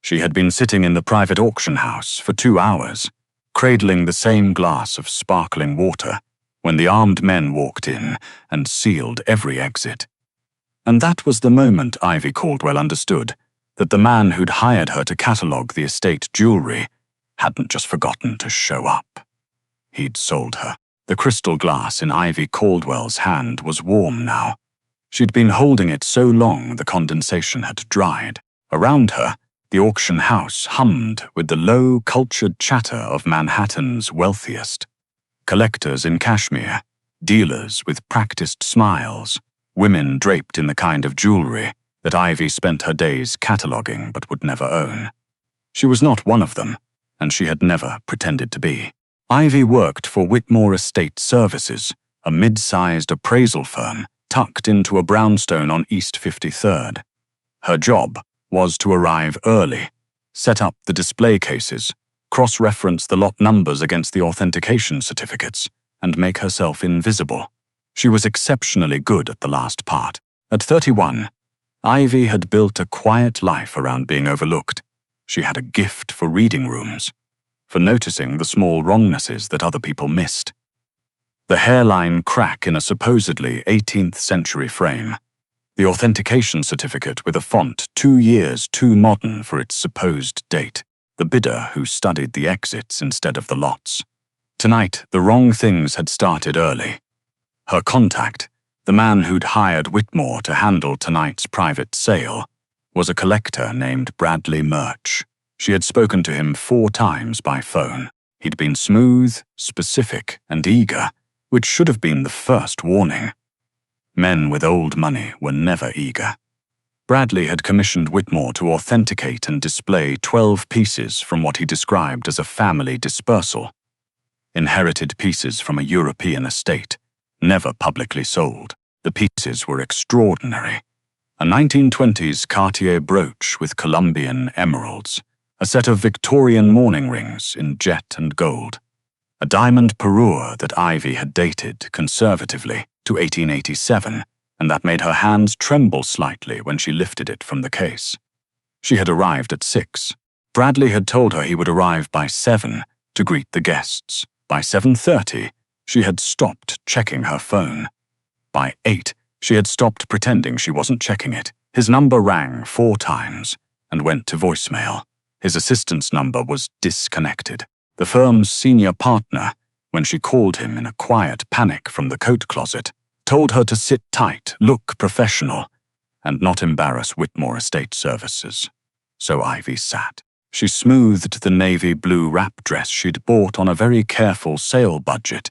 She had been sitting in the private auction house for 2 hours, cradling the same glass of sparkling water, when the armed men walked in and sealed every exit. And that was the moment Ivy Caldwell understood that the man who'd hired her to catalogue the estate jewelry hadn't just forgotten to show up. He'd sold her. The crystal glass in Ivy Caldwell's hand was warm now. She'd been holding it so long the condensation had dried. Around her, the auction house hummed with the low, cultured chatter of Manhattan's wealthiest. Collectors in cashmere, dealers with practiced smiles, women draped in the kind of jewelry that Ivy spent her days cataloguing but would never own. She was not one of them, and she had never pretended to be. Ivy worked for Whitmore Estate Services, a mid-sized appraisal firm tucked into a brownstone on East 53rd. Her job was to arrive early, set up the display cases, cross-reference the lot numbers against the authentication certificates, and make herself invisible. She was exceptionally good at the last part. At 31, Ivy had built a quiet life around being overlooked. She had a gift for reading rooms, for noticing the small wrongnesses that other people missed. The hairline crack in a supposedly 18th century frame, the authentication certificate with a font 2 years too modern for its supposed date, the bidder who studied the exits instead of the lots. Tonight, the wrong things had started early. Her contact, the man who'd hired Whitmore to handle tonight's private sale, was a collector named Bradley Murch. She had spoken to him 4 times by phone. He'd been smooth, specific, and eager, which should have been the first warning. Men with old money were never eager. Bradley had commissioned Whitmore to authenticate and display 12 pieces from what he described as a family dispersal. Inherited pieces from a European estate, never publicly sold. The pieces were extraordinary. A 1920s Cartier brooch with Colombian emeralds, a set of Victorian mourning rings in jet and gold, a diamond parure that Ivy had dated conservatively to 1887, and that made her hands tremble slightly when she lifted it from the case. She had arrived at 6. Bradley had told her he would arrive by 7 to greet the guests. By 7:30, she had stopped checking her phone. By 8, she had stopped pretending she wasn't checking it. His number rang 4 times and went to voicemail. His assistant's number was disconnected. The firm's senior partner, when she called him in a quiet panic from the coat closet, told her to sit tight, look professional, and not embarrass Whitmore Estate Services. So Ivy sat. She smoothed the navy blue wrap dress she'd bought on a very careful sale budget,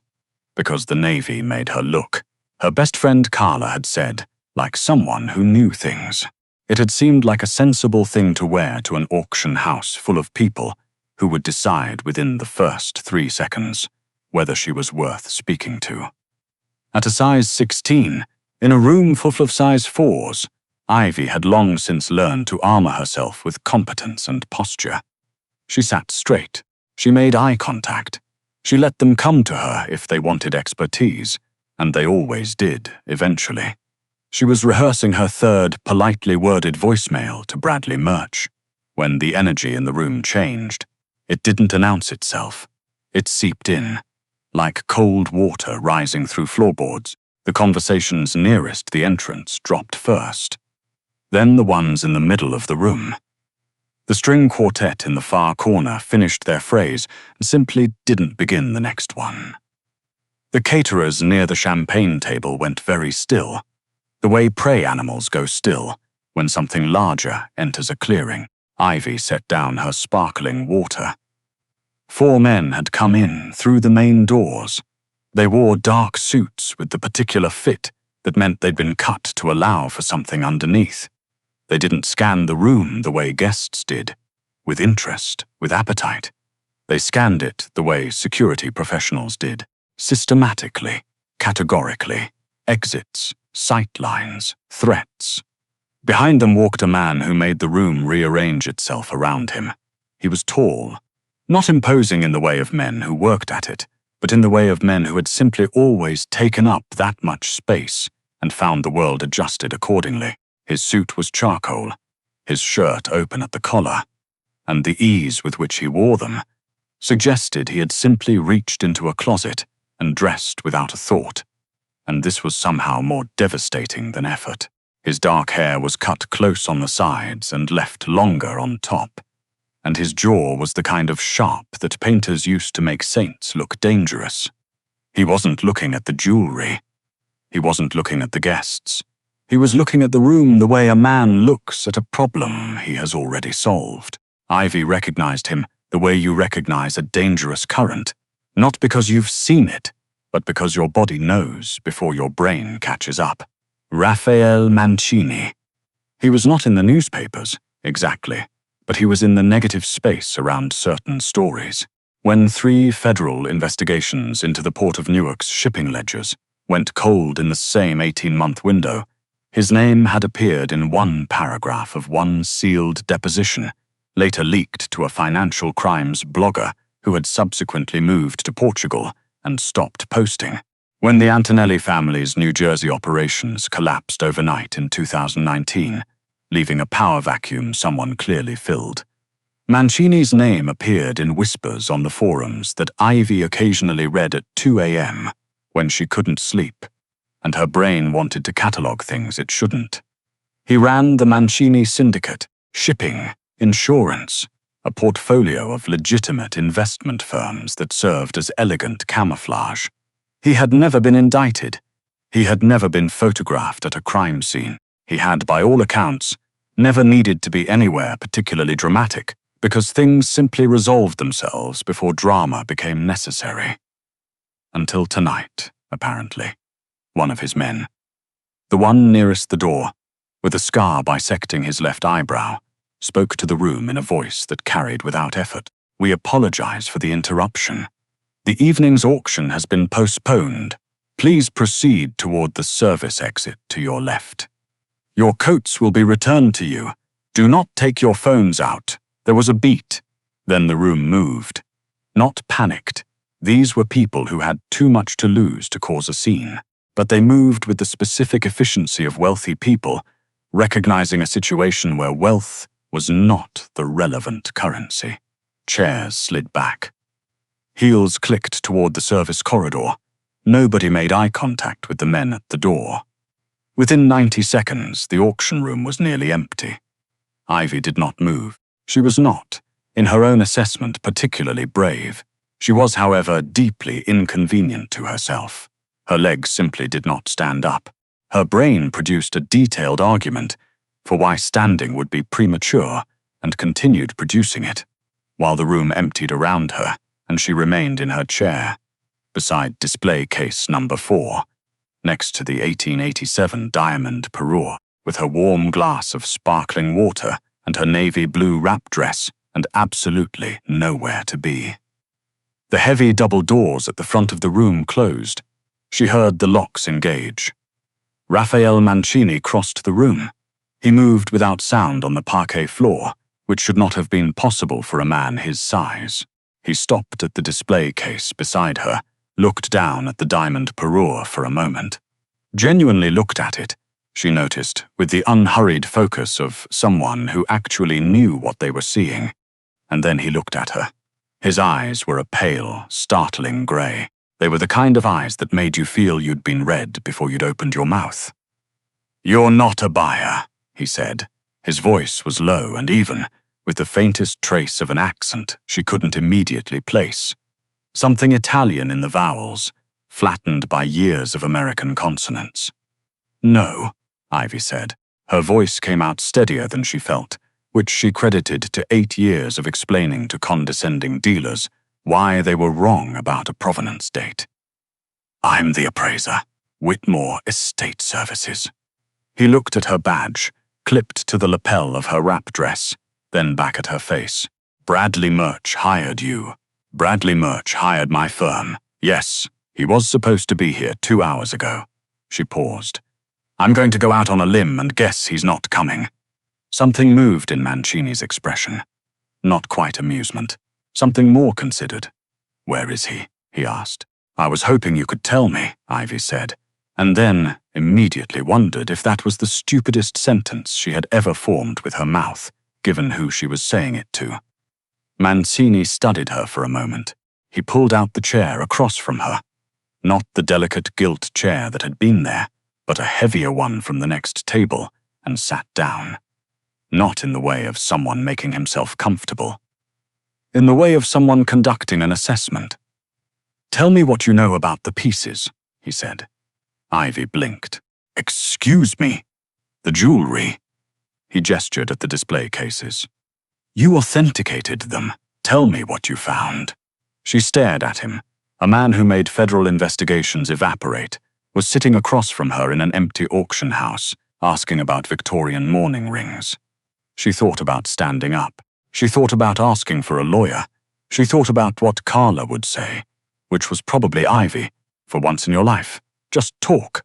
because the navy made her look, her best friend Carla had said, like someone who knew things. It had seemed like a sensible thing to wear to an auction house full of people who would decide within the first 3 seconds whether she was worth speaking to. At a size 16, in a room full of size 4s, Ivy had long since learned to armor herself with competence and posture. She sat straight. She made eye contact. She let them come to her if they wanted expertise, and they always did, eventually. She was rehearsing her 3rd politely worded voicemail to Bradley Murch when the energy in the room changed. It didn't announce itself. It seeped in, like cold water rising through floorboards. The conversations nearest the entrance dropped first, then the ones in the middle of the room. The string quartet in the far corner finished their phrase and simply didn't begin the next one. The caterers near the champagne table went very still, the way prey animals go still when something larger enters a clearing. Ivy set down her sparkling water. 4 men had come in through the main doors. They wore dark suits with the particular fit that meant they'd been cut to allow for something underneath. They didn't scan the room the way guests did, with interest, with appetite. They scanned it the way security professionals did, systematically, categorically. Exits, sight lines, threats. Behind them walked a man who made the room rearrange itself around him. He was tall, not imposing in the way of men who worked at it, but in the way of men who had simply always taken up that much space and found the world adjusted accordingly. His suit was charcoal, his shirt open at the collar. and the ease with which he wore them, suggested he had simply reached into a closet and dressed without a thought, and this was somehow more devastating than effort. His dark hair was cut close on the sides and left longer on top, and his jaw was the kind of sharp that painters used to make saints look dangerous. He wasn't looking at the jewelry. He wasn't looking at the guests. He was looking at the room the way a man looks at a problem he has already solved. Ivy recognized him the way you recognize a dangerous current, not because you've seen it, but because your body knows before your brain catches up. Raphael Mancini. He was not in the newspapers, exactly, but he was in the negative space around certain stories. When 3 federal investigations into the Port of Newark's shipping ledgers went cold in the same 18-month window, his name had appeared in one paragraph of one sealed deposition, later leaked to a financial crimes blogger who had subsequently moved to Portugal and stopped posting. When the Antonelli family's New Jersey operations collapsed overnight in 2019, leaving a power vacuum someone clearly filled, Mancini's name appeared in whispers on the forums that Ivy occasionally read at 2 a.m. when she couldn't sleep, and her brain wanted to catalogue things it shouldn't. He ran the Mancini Syndicate, shipping, insurance, a portfolio of legitimate investment firms that served as elegant camouflage. He had never been indicted. He had never been photographed at a crime scene. He had, by all accounts, never needed to be anywhere particularly dramatic, because things simply resolved themselves before drama became necessary. Until tonight, apparently. One of his men, the one nearest the door, with a scar bisecting his left eyebrow, spoke to the room in a voice that carried without effort. "We apologize for the interruption. The evening's auction has been postponed. Please proceed toward the service exit to your left. Your coats will be returned to you. Do not take your phones out." There was a beat. Then the room moved. Not panicked. These were people who had too much to lose to cause a scene, but they moved with the specific efficiency of wealthy people, recognizing a situation where wealth was not the relevant currency. Chairs slid back. Heels clicked toward the service corridor. Nobody made eye contact with the men at the door. Within 90 seconds, the auction room was nearly empty. Ivy did not move. She was not, in her own assessment, particularly brave. She was, however, deeply inconvenient to herself. Her legs simply did not stand up. Her brain produced a detailed argument for why standing would be premature and continued producing it, while the room emptied around her and she remained in her chair, beside display case number 4, next to the 1887 diamond parure, with her warm glass of sparkling water and her navy blue wrap dress, and absolutely nowhere to be. The heavy double doors at the front of the room closed. She heard the locks engage. Raphael Mancini crossed the room. He moved without sound on the parquet floor, which should not have been possible for a man his size. He stopped at the display case beside her, looked down at the diamond parure for a moment. Genuinely looked at it, she noticed, with the unhurried focus of someone who actually knew what they were seeing. And then he looked at her. His eyes were a pale, startling grey. They were the kind of eyes that made you feel you'd been read before you'd opened your mouth. "You're not a buyer," he said. His voice was low and even, with the faintest trace of an accent she couldn't immediately place. Something Italian in the vowels, flattened by years of American consonants. "No," Ivy said. Her voice came out steadier than she felt, which she credited to 8 years of explaining to condescending dealers why they were wrong about a provenance date. "I'm the appraiser, Whitmore Estate Services." He looked at her badge, clipped to the lapel of her wrap dress, then back at her face. "Bradley Murch hired you. Bradley Murch hired my firm. Yes, he was supposed to be here 2 hours ago." She paused. "I'm going to go out on a limb and guess he's not coming." Something moved in Mancini's expression. Not quite amusement. Something more considered. "Where is he?" he asked. "I was hoping you could tell me," Ivy said, and then immediately wondered if that was the stupidest sentence she had ever formed with her mouth, given who she was saying it to. Mancini studied her for a moment. He pulled out the chair across from her. Not the delicate gilt chair that had been there, but a heavier one from the next table, and sat down. Not in the way of someone making himself comfortable. In the way of someone conducting an assessment. "Tell me what you know about the pieces," he said. Ivy blinked. "Excuse me. The jewelry." He gestured at the display cases. "You authenticated them. Tell me what you found." She stared at him. A man who made federal investigations evaporate was sitting across from her in an empty auction house, asking about Victorian mourning rings. She thought about standing up. She thought about asking for a lawyer. She thought about what Carla would say, which was probably Ivy. For once in your life, just talk.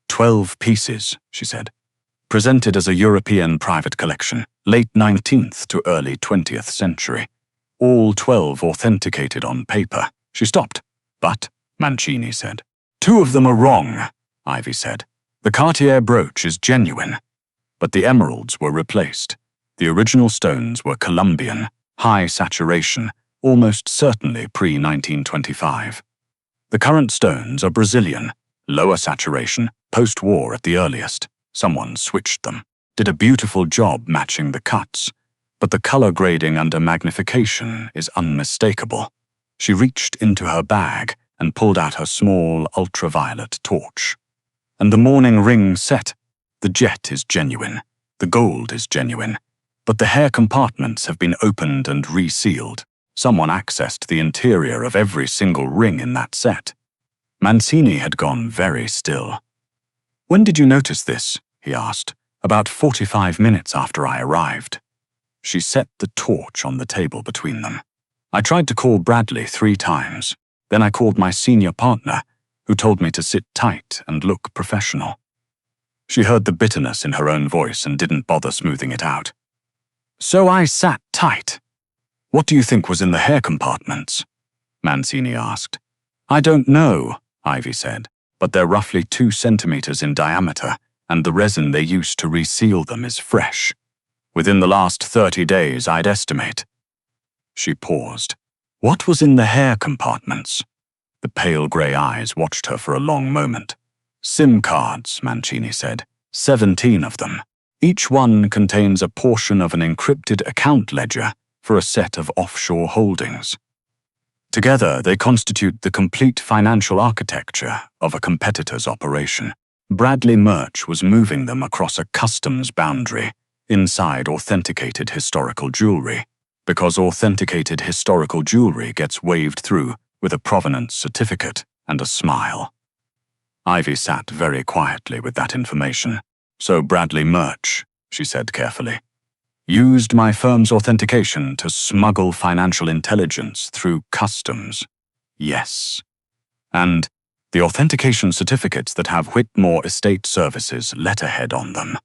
12 pieces, she said. Presented as a European private collection, late 19th to early 20th century. All 12 authenticated on paper. She stopped. "But," Mancini said. "2 of them are wrong," Ivy said. "The Cartier brooch is genuine, but the emeralds were replaced. The original stones were Colombian, high saturation, almost certainly pre-1925. The current stones are Brazilian, lower saturation, post-war at the earliest. Someone switched them, did a beautiful job matching the cuts, but the color grading under magnification is unmistakable." She reached into her bag and pulled out her small ultraviolet torch. "And the mourning ring set. The jet is genuine. The gold is genuine. But the hair compartments have been opened and resealed. Someone accessed the interior of every single ring in that set." Mancini had gone very still. "When did you notice this?" he asked. "About 45 minutes after I arrived." She set the torch on the table between them. "I tried to call Bradley 3 times. Then I called my senior partner, who told me to sit tight and look professional." She heard the bitterness in her own voice and didn't bother smoothing it out. "So I sat tight. What do you think was in the hair compartments?" Mancini asked. "I don't know," Ivy said, "but they're roughly 2 centimeters in diameter, and the resin they used to reseal them is fresh. Within the last 30 days, I'd estimate." She paused. "What was in the hair compartments?" The pale grey eyes watched her for a long moment. "SIM cards," Mancini said. 17 of them. Each one contains a portion of an encrypted account ledger for a set of offshore holdings. Together, they constitute the complete financial architecture of a competitor's operation. Bradley Murch was moving them across a customs boundary inside authenticated historical jewelry, because authenticated historical jewelry gets waved through with a provenance certificate and a smile. Ivy sat very quietly with that information. "So Bradley Murch," she said carefully, "used my firm's authentication to smuggle financial intelligence through customs." "Yes." "And the authentication certificates that have Whitmore Estate Services letterhead on them."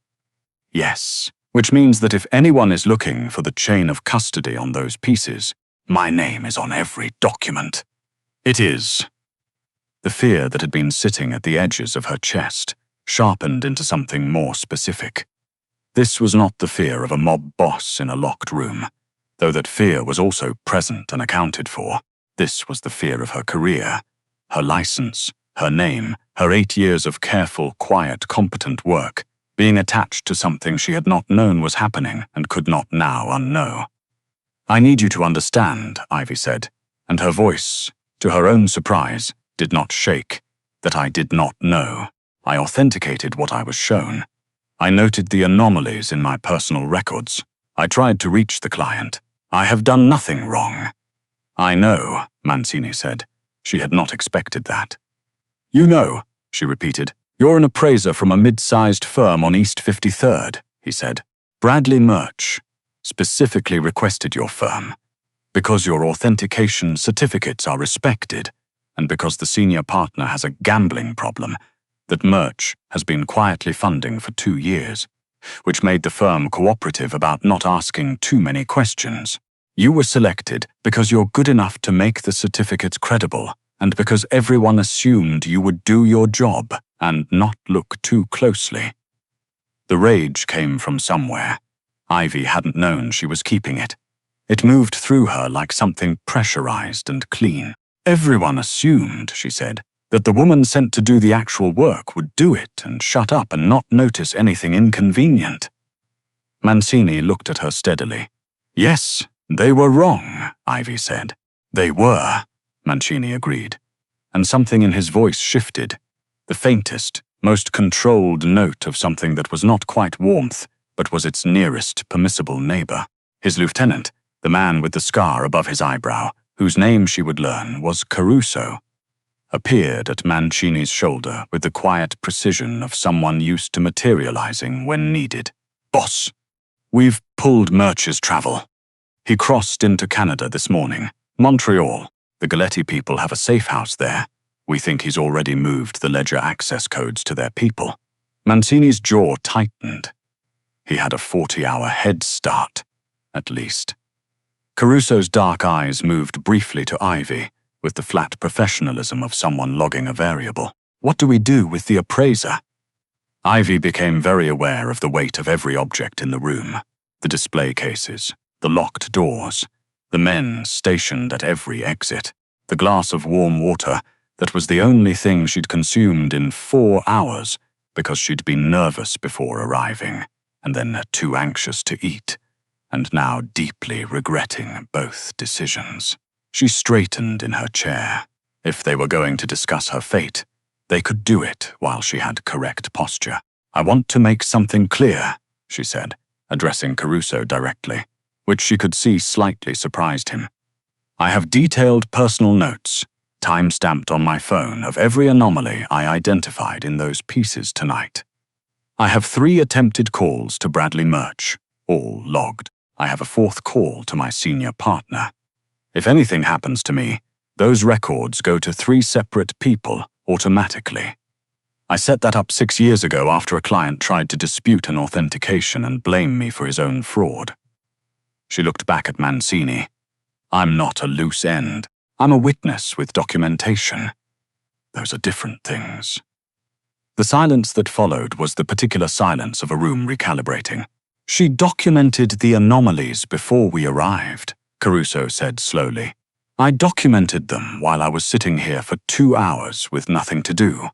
"Yes. Which means that if anyone is looking for the chain of custody on those pieces, my name is on every document." "It is." The fear that had been sitting at the edges of her chest sharpened into something more specific. This was not the fear of a mob boss in a locked room, though that fear was also present and accounted for. This was the fear of her career, her license, her name, her 8 years of careful, quiet, competent work, being attached to something she had not known was happening and could not now unknow. "I need you to understand," Ivy said, and her voice, to her own surprise, did not shake, "that I did not know. I authenticated what I was shown. I noted the anomalies in my personal records. I tried to reach the client. I have done nothing wrong." "I know," Mancini said. She had not expected that. "You know," she repeated. "You're an appraiser from a mid-sized firm on East 53rd, he said. "Bradley Murch specifically requested your firm because your authentication certificates are respected and because the senior partner has a gambling problem that Murch has been quietly funding for 2 years, which made the firm cooperative about not asking too many questions. You were selected because you're good enough to make the certificates credible and because everyone assumed you would do your job and not look too closely." The rage came from somewhere. Ivy hadn't known she was keeping it. It moved through her like something pressurized and clean. Everyone assumed, she said, that the woman sent to do the actual work would do it and shut up and not notice anything inconvenient. Mancini looked at her steadily. Yes, they were wrong, Ivy said. They were, Mancini agreed, and something in his voice shifted, the faintest, most controlled note of something that was not quite warmth, but was its nearest permissible neighbor. His lieutenant, the man with the scar above his eyebrow, whose name she would learn was Caruso, appeared at Mancini's shoulder with the quiet precision of someone used to materializing when needed. Boss, we've pulled Murch's travel. He crossed into Canada this morning. Montreal. The Galletti people have a safe house there. We think he's already moved the ledger access codes to their people. Mancini's jaw tightened. He had a 40-hour head start, at least. Caruso's dark eyes moved briefly to Ivy, with the flat professionalism of someone logging a variable. What do we do with the appraiser? Ivy became very aware of the weight of every object in the room, the display cases, the locked doors, the men stationed at every exit, the glass of warm water that was the only thing she'd consumed in 4 hours because she'd been nervous before arriving, and then too anxious to eat, and now deeply regretting both decisions. She straightened in her chair. If they were going to discuss her fate, they could do it while she had correct posture. I want to make something clear, she said, addressing Caruso directly, which she could see slightly surprised him. I have detailed personal notes, time-stamped on my phone, of every anomaly I identified in those pieces tonight. I have 3 attempted calls to Bradley Murch, all logged. I have a 4th call to my senior partner. If anything happens to me, those records go to 3 separate people automatically. I set that up 6 years ago after a client tried to dispute an authentication and blame me for his own fraud. She looked back at Mancini. I'm not a loose end. I'm a witness with documentation. Those are different things. The silence that followed was the particular silence of a room recalibrating. She documented the anomalies before we arrived, Caruso said slowly. I documented them while I was sitting here for 2 hours with nothing to do,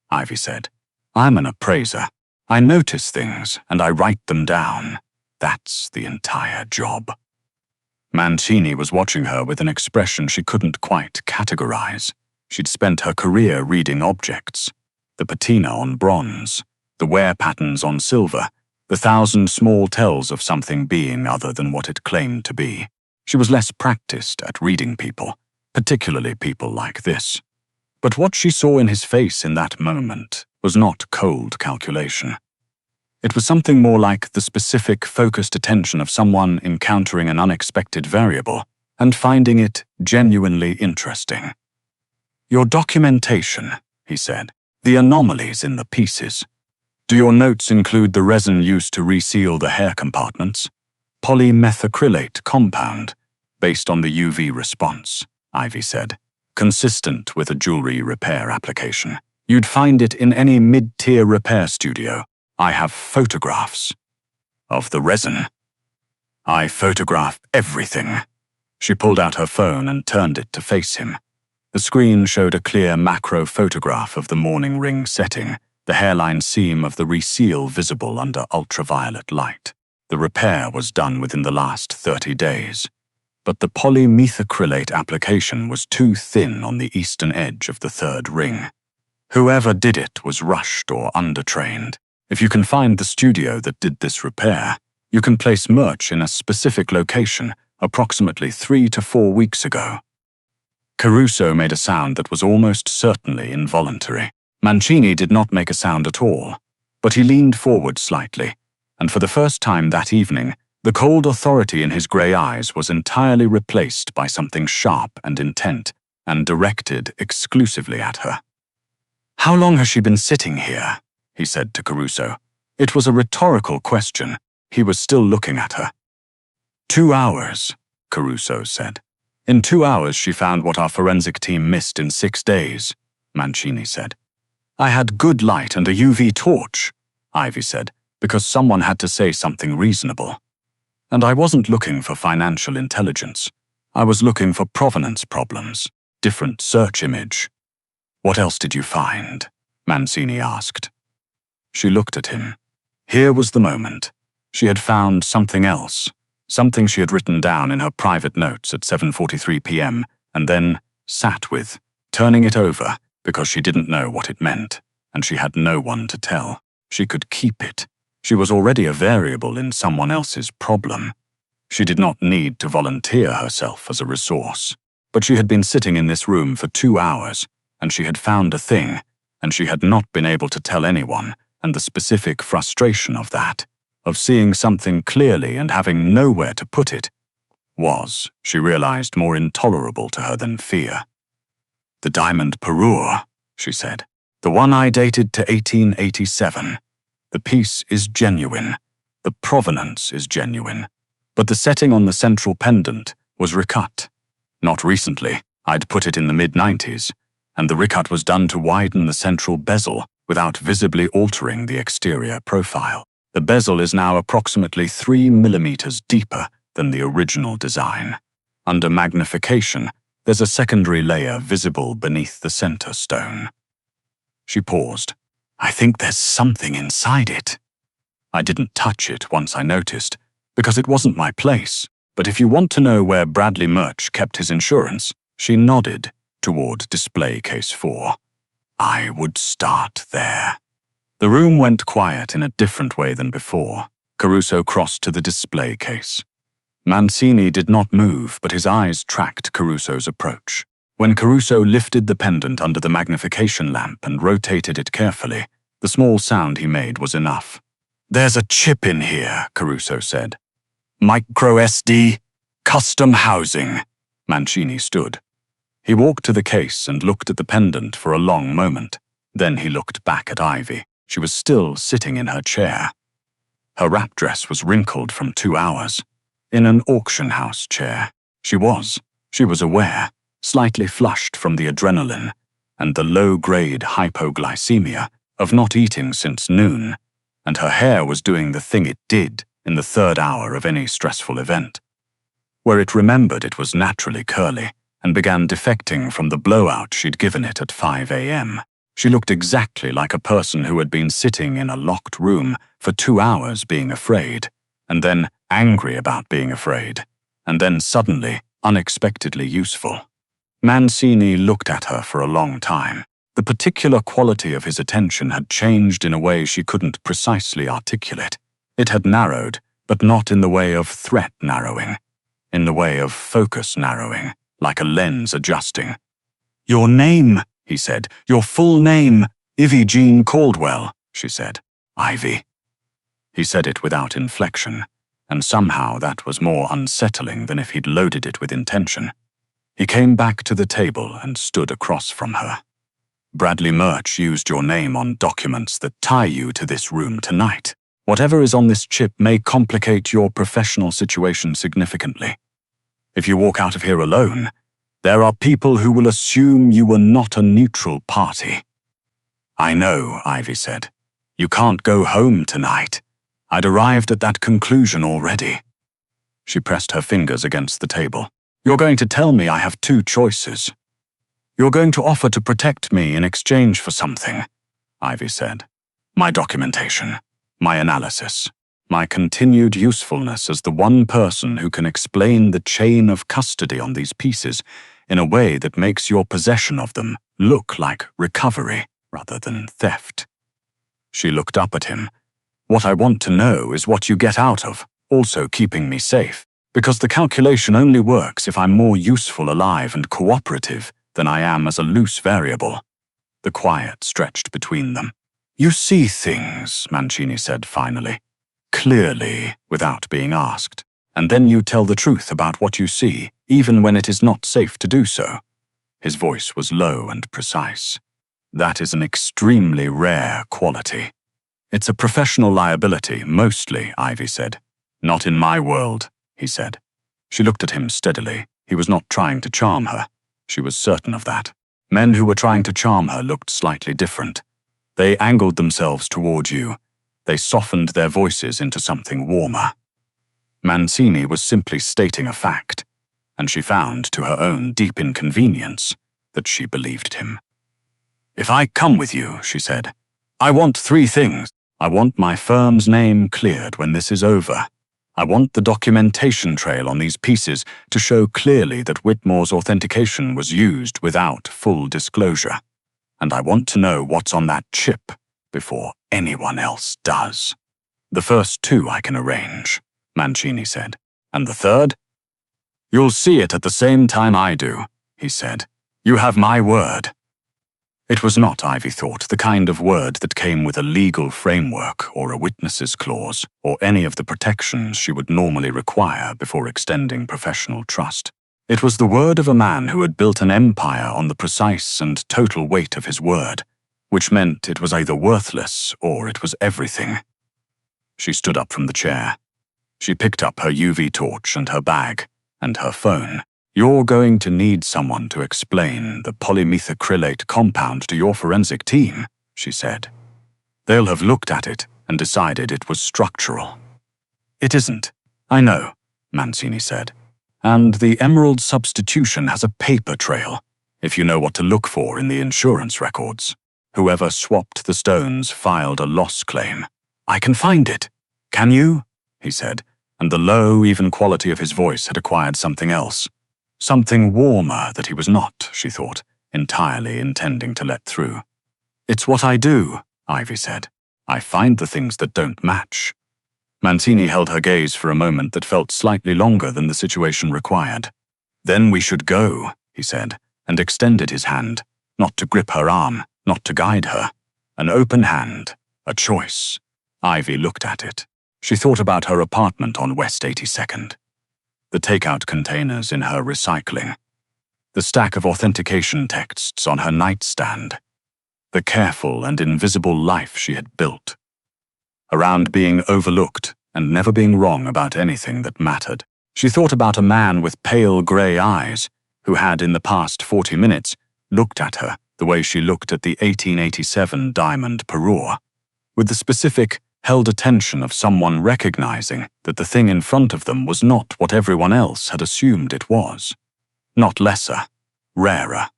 Ivy said. I'm an appraiser. I notice things and I write them down. That's the entire job. Mancini was watching her with an expression she couldn't quite categorize. She'd spent her career reading objects, the patina on bronze, the wear patterns on silver, the 1,000 small tells of something being other than what it claimed to be. She was less practiced at reading people, particularly people like this. But what she saw in his face in that moment was not cold calculation. It was something more like the specific, focused attention of someone encountering an unexpected variable and finding it genuinely interesting. Your documentation, he said, the anomalies in the pieces. Do your notes include the resin used to reseal the hair compartments? Polymethacrylate compound, based on the UV response, Ivy said, consistent with a jewelry repair application. You'd find it in any mid-tier repair studio. I have photographs of the resin. I photograph everything. She pulled out her phone and turned it to face him. The screen showed a clear macro photograph of the morning ring setting, the hairline seam of the reseal visible under ultraviolet light. The repair was done within the last 30 days, but the polymethacrylate application was too thin on the eastern edge of the 3rd ring. Whoever did it was rushed or undertrained. If you can find the studio that did this repair, you can place Murch in a specific location approximately 3 to 4 weeks ago. Caruso made a sound that was almost certainly involuntary. Mancini did not make a sound at all, but he leaned forward slightly, and for the first time that evening, the cold authority in his grey eyes was entirely replaced by something sharp and intent, and directed exclusively at her. How long has she been sitting here? He said to Caruso. It was a rhetorical question. He was still looking at her. 2 hours, Caruso said. In 2 hours she found what our forensic team missed in 6 days, Mancini said. I had good light and a UV torch, Ivy said, because someone had to say something reasonable. And I wasn't looking for financial intelligence. I was looking for provenance problems, different search image. What else did you find? Mancini asked. She looked at him. Here was the moment. She had found something else, something she had written down in her private notes at 7:43 p.m. and then sat with, turning it over because she didn't know what it meant, and she had no one to tell. She could keep it. She was already a variable in someone else's problem. She did not need to volunteer herself as a resource. But she had been sitting in this room for 2 hours, and she had found a thing, and she had not been able to tell anyone, and the specific frustration of that, of seeing something clearly and having nowhere to put it, was, she realized, more intolerable to her than fear. The diamond parure, she said. The one I dated to 1887. The piece is genuine. The provenance is genuine. But the setting on the central pendant was recut. Not recently, I'd put it in the mid-90s, and the recut was done to widen the central bezel without visibly altering the exterior profile. The bezel is now approximately 3 millimeters deeper than the original design. Under magnification, there's a secondary layer visible beneath the center stone. She paused. I think there's something inside it. I didn't touch it once I noticed, because it wasn't my place. But if you want to know where Bradley Murch kept his insurance, she nodded toward display case 4. I would start there. The room went quiet in a different way than before. Caruso crossed to the display case. Mancini did not move, but his eyes tracked Caruso's approach. When Caruso lifted the pendant under the magnification lamp and rotated it carefully, the small sound he made was enough. There's a chip in here, Caruso said. Micro SD, custom housing. Mancini stood. He walked to the case and looked at the pendant for a long moment. Then he looked back at Ivy. She was still sitting in her chair. Her wrap dress was wrinkled from 2 hours. In an auction house chair. She was aware, slightly flushed from the adrenaline and the low-grade hypoglycemia of not eating since noon, and her hair was doing the thing it did in the 3rd hour of any stressful event. Where it remembered it was naturally curly and began defecting from the blowout she'd given it at 5 a.m. She looked exactly like a person who had been sitting in a locked room for 2 hours being afraid, and then angry about being afraid, and then suddenly, unexpectedly useful. Mancini looked at her for a long time. The particular quality of his attention had changed in a way she couldn't precisely articulate. It had narrowed, but not in the way of threat narrowing, in the way of focus narrowing, like a lens adjusting. Your name, he said. Your full name. Ivy Jean Caldwell, she said. Ivy. He said it without inflection, and somehow that was more unsettling than if he'd loaded it with intention. He came back to the table and stood across from her. Bradley Murch used your name on documents that tie you to this room tonight. Whatever is on this chip may complicate your professional situation significantly. If you walk out of here alone, there are people who will assume you were not a neutral party. I know, Ivy said. You can't go home tonight. I'd arrived at that conclusion already. She pressed her fingers against the table. You're going to tell me I have 2 choices. You're going to offer to protect me in exchange for something, Ivy said. My documentation, my analysis, my continued usefulness as the one person who can explain the chain of custody on these pieces in a way that makes your possession of them look like recovery rather than theft. She looked up at him. What I want to know is what you get out of also keeping me safe, because the calculation only works if I'm more useful, alive, and cooperative than I am as a loose variable. The quiet stretched between them. You see things, Mancini said finally, clearly without being asked, and then you tell the truth about what you see, even when it is not safe to do so. His voice was low and precise. That is an extremely rare quality. It's a professional liability, mostly, Ivy said. Not in my world, he said. She looked at him steadily. He was not trying to charm her. She was certain of that. Men who were trying to charm her looked slightly different. They angled themselves toward you. They softened their voices into something warmer. Mancini was simply stating a fact, and she found, to her own deep inconvenience, that she believed him. "If I come with you," she said, "I want 3 things. I want my firm's name cleared when this is over. I want the documentation trail on these pieces to show clearly that Whitmore's authentication was used without full disclosure. And I want to know what's on that chip before anyone else does." "The first 2 I can arrange," Mancini said. "And the third?" "You'll see it at the same time I do," he said. "You have my word." It was not, Ivy thought, the kind of word that came with a legal framework or a witness's clause or any of the protections she would normally require before extending professional trust. It was the word of a man who had built an empire on the precise and total weight of his word, which meant it was either worthless or it was everything. She stood up from the chair. She picked up her UV torch and her bag, and her phone. "You're going to need someone to explain the polymethacrylate compound to your forensic team," she said. "They'll have looked at it and decided it was structural." "It isn't. I know," Mancini said. "And the emerald substitution has a paper trail, if you know what to look for in the insurance records. Whoever swapped the stones filed a loss claim. I can find it. Can you?" he said, and the low, even quality of his voice had acquired something else. Something warmer that he was not, she thought, entirely intending to let through. "It's what I do," Ivy said. "I find the things that don't match." Mancini held her gaze for a moment that felt slightly longer than the situation required. "Then we should go," he said, and extended his hand, not to grip her arm, not to guide her. An open hand, a choice. Ivy looked at it. She thought about her apartment on West 82nd. The takeout containers in her recycling. The stack of authentication texts on her nightstand. The careful and invisible life she had built. Around being overlooked and never being wrong about anything that mattered. She thought about a man with pale grey eyes who had, in the past 40 minutes, looked at her the way she looked at the 1887 diamond parure, with the specific, held attention of someone recognizing that the thing in front of them was not what everyone else had assumed it was. Not lesser, rarer.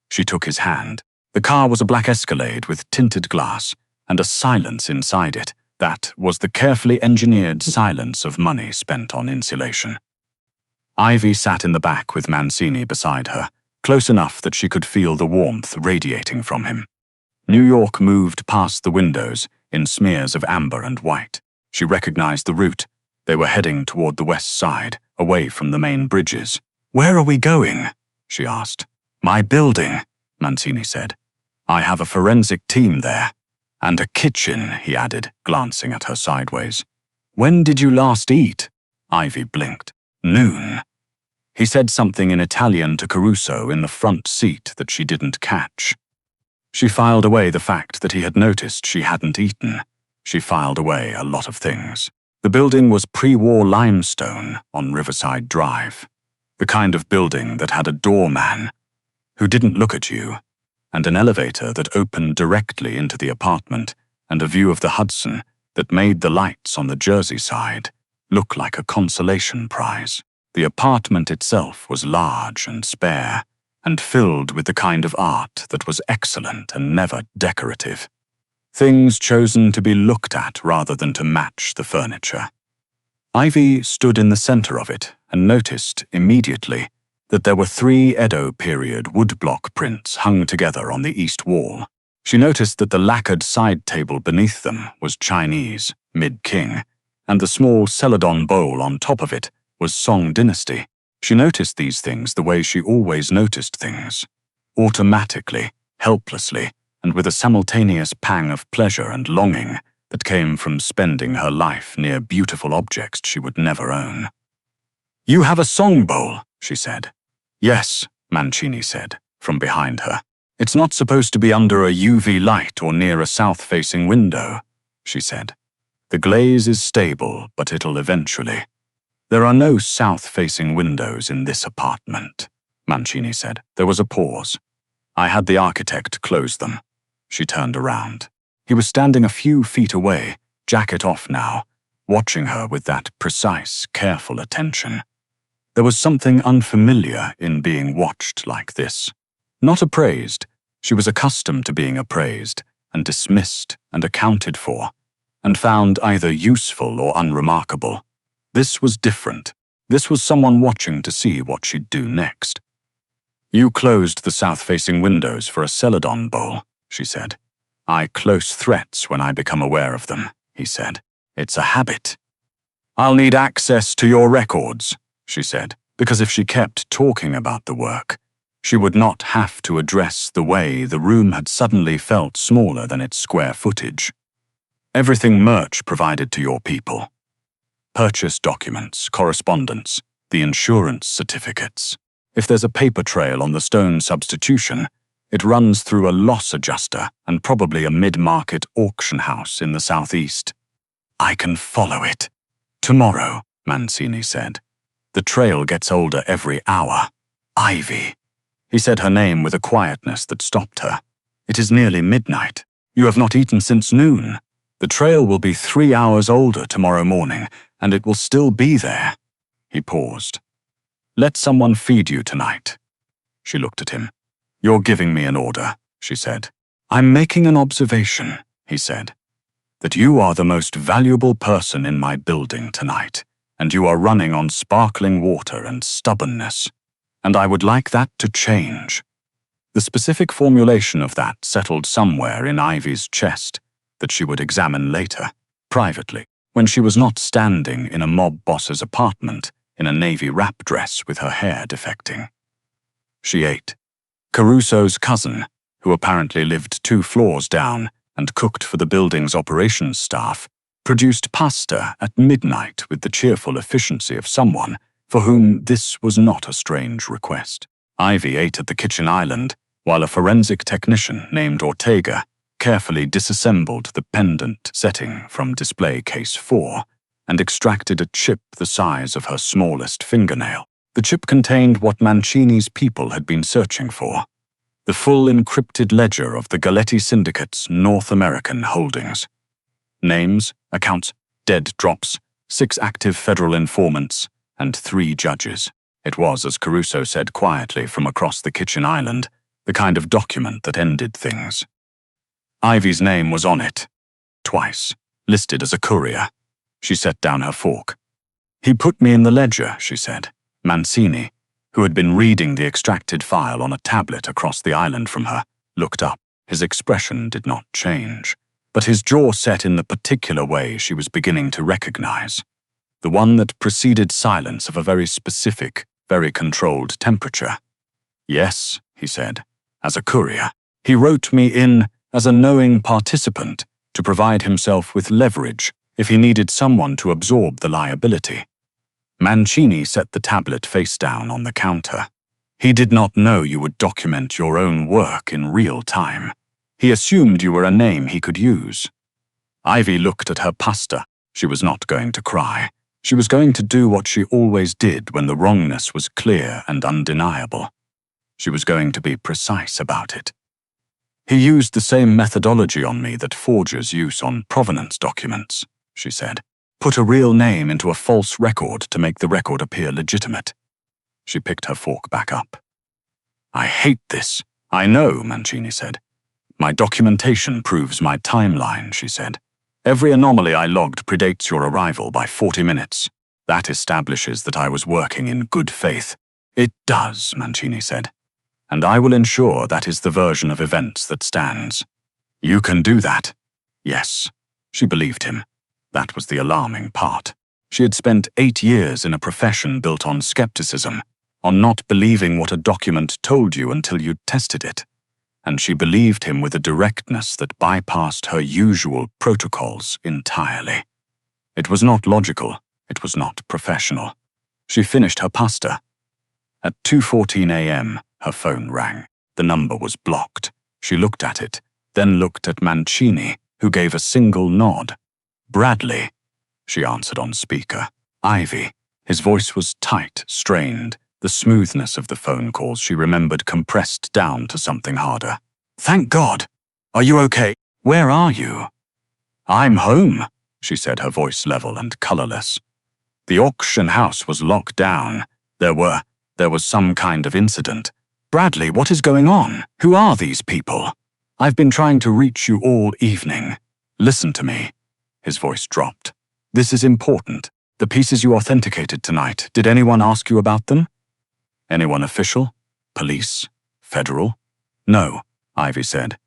She took his hand. The car was a black Escalade with tinted glass and a silence inside it that was the carefully engineered silence of money spent on insulation. Ivy sat in the back with Mancini beside her, close enough that she could feel the warmth radiating from him. New York moved past the windows in smears of amber and white. She recognized the route. They were heading toward the west side, away from the main bridges. "Where are we going?" she asked. "My building," Mancini said. "I have a forensic team there. And a kitchen," he added, glancing at her sideways. "When did you last eat?" Ivy blinked. "Noon." He said something in Italian to Caruso in the front seat that she didn't catch. She filed away the fact that he had noticed she hadn't eaten. She filed away a lot of things. The building was pre-war limestone on Riverside Drive. The kind of building that had a doorman who didn't look at you, and an elevator that opened directly into the apartment, and a view of the Hudson that made the lights on the Jersey side look like a consolation prize. The apartment itself was large and spare, and filled with the kind of art that was excellent and never decorative. Things chosen to be looked at rather than to match the furniture. Ivy stood in the center of it and noticed immediately that there were 3 Edo period woodblock prints hung together on the east wall. She noticed that the lacquered side table beneath them was Chinese, mid-king, and the small celadon bowl on top of it was Song Dynasty. She noticed these things the way she always noticed things, automatically, helplessly, and with a simultaneous pang of pleasure and longing that came from spending her life near beautiful objects she would never own. "You have a song bowl," she said. "Yes," Mancini said, from behind her. "It's not supposed to be under a UV light or near a south-facing window," she said. "The glaze is stable, but it'll eventually." "There are no south-facing windows in this apartment," Mancini said. There was a pause. "I had the architect close them." She turned around. He was standing a few feet away, jacket off now, watching her with that precise, careful attention. There was something unfamiliar in being watched like this. Not appraised, she was accustomed to being appraised and dismissed and accounted for, and found either useful or unremarkable. This was different. This was someone watching to see what she'd do next. "You closed the south-facing windows for a celadon bowl," she said. "I close threats when I become aware of them," he said. "It's a habit." "I'll need access to your records," she said, because if she kept talking about the work, she would not have to address the way the room had suddenly felt smaller than its square footage. "Everything Murch provided to your people. Purchase documents, correspondence, the insurance certificates. If there's a paper trail on the stone substitution, it runs through a loss adjuster and probably a mid-market auction house in the southeast. I can follow it." "Tomorrow," Mancini said. "The trail gets older every hour. Ivy." He said her name with a quietness that stopped her. "It is nearly midnight. You have not eaten since noon. The trail will be 3 hours older tomorrow morning, and it will still be there." He paused. "Let someone feed you tonight." She looked at him. "You're giving me an order," she said. "I'm making an observation," he said, "that you are the most valuable person in my building tonight, and you are running on sparkling water and stubbornness, and I would like that to change." The specific formulation of that settled somewhere in Ivy's chest that she would examine later, privately, when she was not standing in a mob boss's apartment in a navy wrap dress with her hair defecting. She ate. Caruso's cousin, who apparently lived 2 floors down and cooked for the building's operations staff, produced pasta at midnight with the cheerful efficiency of someone for whom this was not a strange request. Ivy ate at the kitchen island, while a forensic technician named Ortega carefully disassembled the pendant setting from display case 4 and extracted a chip the size of her smallest fingernail. The chip contained what Mancini's people had been searching for: the full encrypted ledger of the Galletti Syndicate's North American holdings. Names, accounts, dead drops, 6 active federal informants, and 3 judges. It was, as Caruso said quietly from across the kitchen island, the kind of document that ended things. Ivy's name was on it, twice, listed as a courier. She set down her fork. "He put me in the ledger," she said. Mancini, who had been reading the extracted file on a tablet across the island from her, looked up. His expression did not change, but his jaw set in the particular way she was beginning to recognize, the one that preceded silence of a very specific, very controlled temperature. "Yes," he said, "as a courier. He wrote me in as a knowing participant to provide himself with leverage if he needed someone to absorb the liability." Mancini set the tablet face down on the counter. "He did not know you would document your own work in real time. He assumed you were a name he could use." Ivy looked at her pasta. She was not going to cry. She was going to do what she always did when the wrongness was clear and undeniable. She was going to be precise about it. "He used the same methodology on me that forgers use on provenance documents," she said. "Put a real name into a false record to make the record appear legitimate." She picked her fork back up. "I hate this." "I know," Mancini said. "My documentation proves my timeline," she said. "Every anomaly I logged predates your arrival by 40 minutes. That establishes that I was working in good faith." "It does," Mancini said. "And I will ensure that is the version of events that stands." "You can do that." Yes, she believed him. That was the alarming part. She had spent 8 years in a profession built on skepticism, on not believing what a document told you until you'd tested it. And she believed him with a directness that bypassed her usual protocols entirely. It was not logical. It was not professional. She finished her pasta. At 2:14 a.m., her phone rang. The number was blocked. She looked at it, then looked at Mancini, who gave a single nod. "Bradley," she answered on speaker. "Ivy." His voice was tight, strained. The smoothness of the phone calls she remembered compressed down to something harder. "Thank God. Are you okay? Where are you?" "I'm home," she said, her voice level and colorless. The auction house was locked down. There was some kind of incident. Bradley, what is going on? Who are these people? I've been trying to reach you all evening. Listen to me. His voice dropped. This is important. The pieces you authenticated tonight, did anyone ask you about them? Anyone official? Police? Federal? No, Ivy said.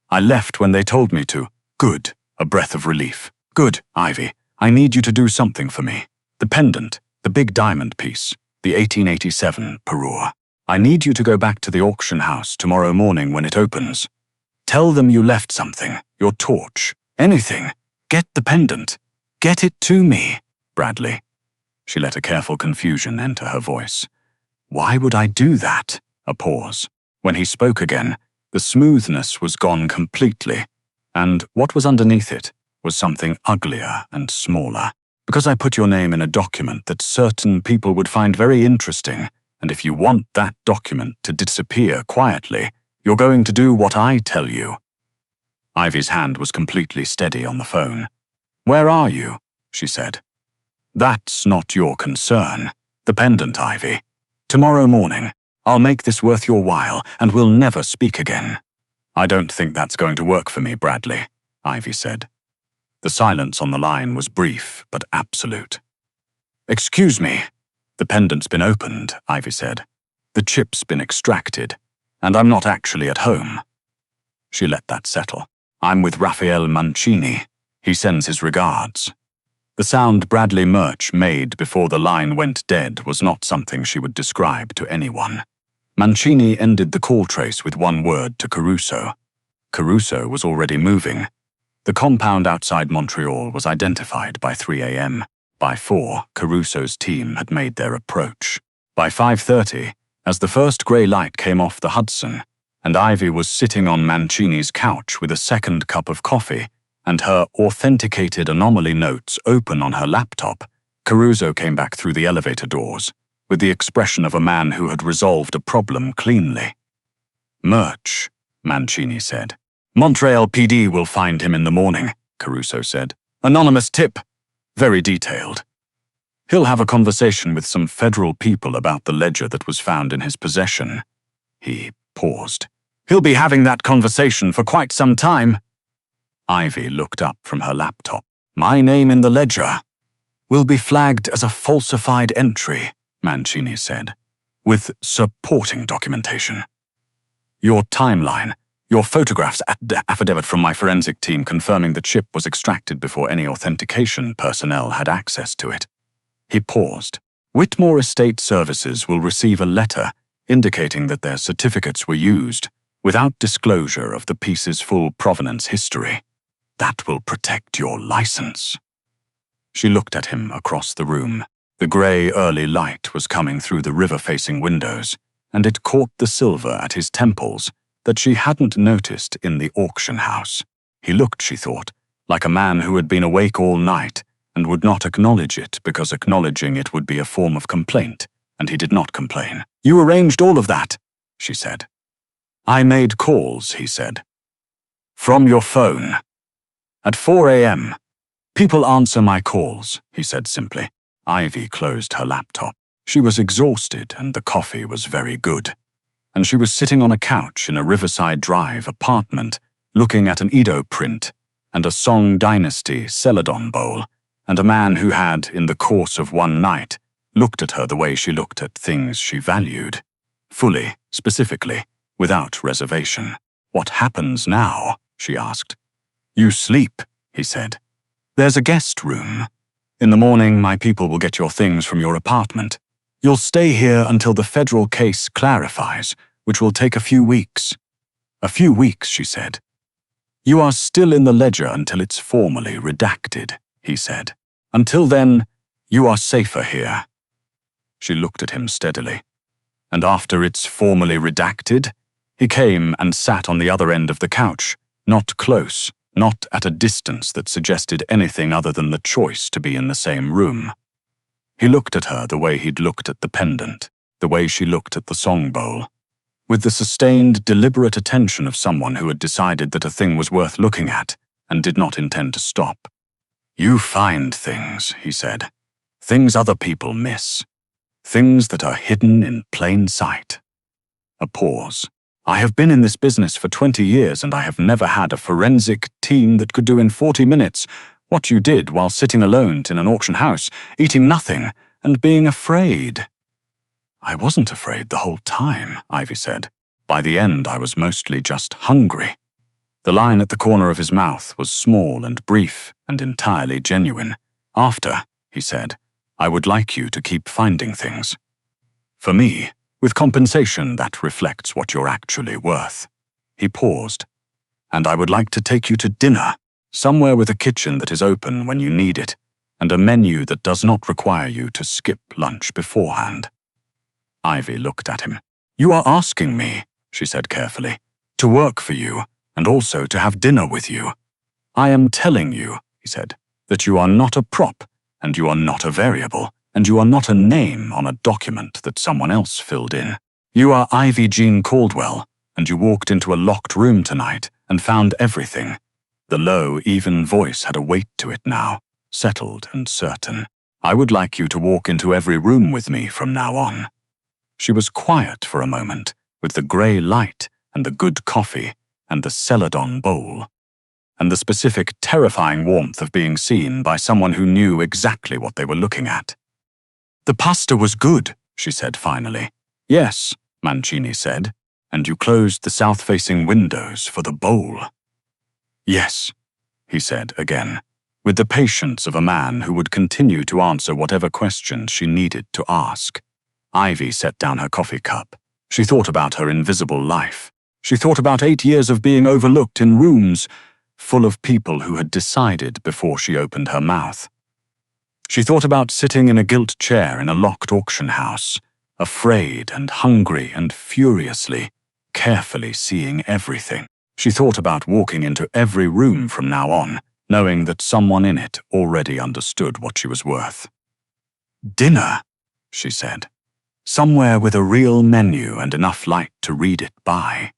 I left when they told me to. Good. A breath of relief. Good, Ivy. I need you to do something for me. The pendant, the big diamond piece, the 1887 parure. I need you to go back to the auction house tomorrow morning when it opens. Tell them you left something, your torch, anything. Get the pendant. Get it to me, Bradley. She let a careful confusion enter her voice. Why would I do that? A pause. When he spoke again, the smoothness was gone completely, and what was underneath it was something uglier and smaller. Because I put your name in a document that certain people would find very interesting, and if you want that document to disappear quietly, you're going to do what I tell you. Ivy's hand was completely steady on the phone. Where are you? She said. That's not your concern. The pendant, Ivy. Tomorrow morning, I'll make this worth your while, and we'll never speak again. I don't think that's going to work for me, Bradley, Ivy said. The silence on the line was brief, but absolute. Excuse me. The pendant's been opened, Ivy said. The chip's been extracted, and I'm not actually at home. She let that settle. I'm with Raphael Mancini. He sends his regards. The sound Bradley Murch made before the line went dead was not something she would describe to anyone. Mancini ended the call trace with one word to Caruso. Caruso was already moving. The compound outside Montreal was identified by 3 a.m. By 4, Caruso's team had made their approach. By 5:30, as the first grey light came off the Hudson, and Ivy was sitting on Mancini's couch with a second cup of coffee, and her authenticated anomaly notes open on her laptop, Caruso came back through the elevator doors, with the expression of a man who had resolved a problem cleanly. Murch, Mancini said. Montreal PD will find him in the morning, Caruso said. Anonymous tip. Very detailed. He'll have a conversation with some federal people about the ledger that was found in his possession. He paused. He'll be having that conversation for quite some time. Ivy looked up from her laptop. My name in the ledger will be flagged as a falsified entry, Mancini said, with supporting documentation. Your timeline, your photographs, affidavit from my forensic team confirming the chip was extracted before any authentication personnel had access to it. He paused. Whitmore Estate Services will receive a letter indicating that their certificates were used without disclosure of the piece's full provenance history. That will protect your license. She looked at him across the room. The grey early light was coming through the river-facing windows, and it caught the silver at his temples that she hadn't noticed in the auction house. He looked, she thought, like a man who had been awake all night and would not acknowledge it because acknowledging it would be a form of complaint, and he did not complain. You arranged all of that, she said. I made calls, he said. From your phone. At 4 a.m. People answer my calls, he said simply. Ivy closed her laptop. She was exhausted and the coffee was very good. And she was sitting on a couch in a Riverside Drive apartment, looking at an Edo print and a Song Dynasty Celadon bowl, and a man who had, in the course of one night, looked at her the way she looked at things she valued. Fully, specifically, without reservation. What happens now? She asked. You sleep, he said. There's a guest room. In the morning, my people will get your things from your apartment. You'll stay here until the federal case clarifies, which will take a few weeks. A few weeks, she said. You are still in the ledger until it's formally redacted, he said. Until then, you are safer here. She looked at him steadily. And after it's formally redacted, he came and sat on the other end of the couch, not close, not at a distance that suggested anything other than the choice to be in the same room. He looked at her the way he'd looked at the pendant, the way she looked at the song bowl, with the sustained, deliberate attention of someone who had decided that a thing was worth looking at and did not intend to stop. You find things, he said. Things other people miss. Things that are hidden in plain sight. A pause. I have been in this business for 20 years and I have never had a forensic team that could do in 40 minutes what you did while sitting alone in an auction house, eating nothing and being afraid. I wasn't afraid the whole time, Ivy said. By the end, I was mostly just hungry. The line at the corner of his mouth was small and brief and entirely genuine. After, he said, I would like you to keep finding things. For me, with compensation that reflects what you're actually worth. He paused. And I would like to take you to dinner, somewhere with a kitchen that is open when you need it, and a menu that does not require you to skip lunch beforehand. Ivy looked at him. You are asking me, she said carefully, to work for you, and also to have dinner with you. I am telling you, he said, that you are not a prop, and you are not a variable, and you are not a name on a document that someone else filled in. You are Ivy Jean Caldwell, and you walked into a locked room tonight and found everything. The low, even voice had a weight to it now, settled and certain. I would like you to walk into every room with me from now on. She was quiet for a moment, with the grey light and the good coffee and the celadon bowl, and the specific terrifying warmth of being seen by someone who knew exactly what they were looking at. The pasta was good, she said finally. Yes, Mancini said, and you closed the south-facing windows for the bowl. Yes, he said again, with the patience of a man who would continue to answer whatever questions she needed to ask. Ivy set down her coffee cup. She thought about her invisible life. She thought about 8 years of being overlooked in rooms full of people who had decided before she opened her mouth. She thought about sitting in a gilt chair in a locked auction house, afraid and hungry and furiously, carefully seeing everything. She thought about walking into every room from now on, knowing that someone in it already understood what she was worth. Dinner, she said. Somewhere with a real menu and enough light to read it by.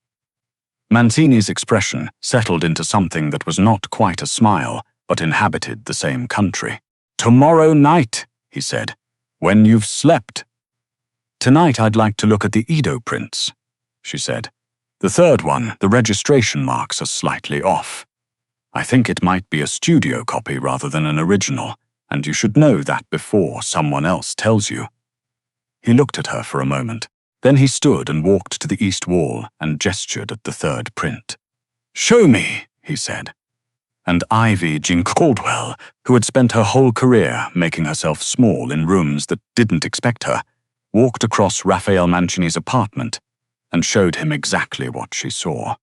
Mancini's expression settled into something that was not quite a smile, but inhabited the same country. Tomorrow night, he said, when you've slept. Tonight I'd like to look at the Edo prints, she said. The third one, the registration marks are slightly off. I think it might be a studio copy rather than an original, and you should know that before someone else tells you. He looked at her for a moment. Then he stood and walked to the east wall and gestured at the third print. Show me, he said. And Ivy Jean Caldwell, who had spent her whole career making herself small in rooms that didn't expect her, walked across Raphael Mancini's apartment and showed him exactly what she saw.